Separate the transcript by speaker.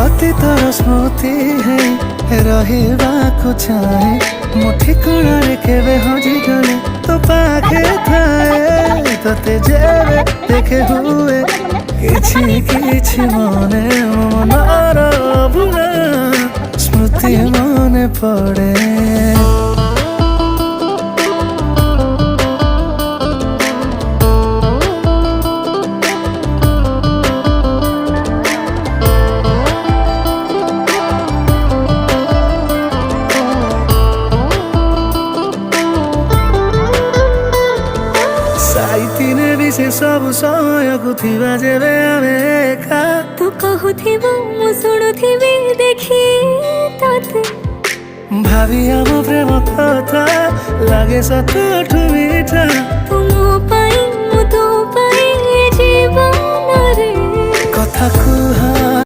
Speaker 1: ଅତୀତର ସ୍ମୃତି ହେଇ ରହିବାକୁ ଚାହେଁ। ମୋ ଠିକଣାରେ କେବେ ହଜିଗଲେ ତୋ ପାଖେ ଥାଏ। ତତେ ଯେବେ ଦେଖେ ହୁଏ କିଛି କିଛି ମନେ ମନର ବୁଣା ସ୍ମୃତି ମନେ ପଡ଼େ। साइतिने भी से सब समयକୁ ଥିବା ଯେବେ ଆମେ ଏକା।
Speaker 2: तू कहूथिबु मु शुणुथिबि देखि तते
Speaker 1: भावी आम प्रेम कथा लागे सतठु मीठा।
Speaker 2: तू मो पाई मु तो पाई जीवन रे
Speaker 1: କଥା କୁହା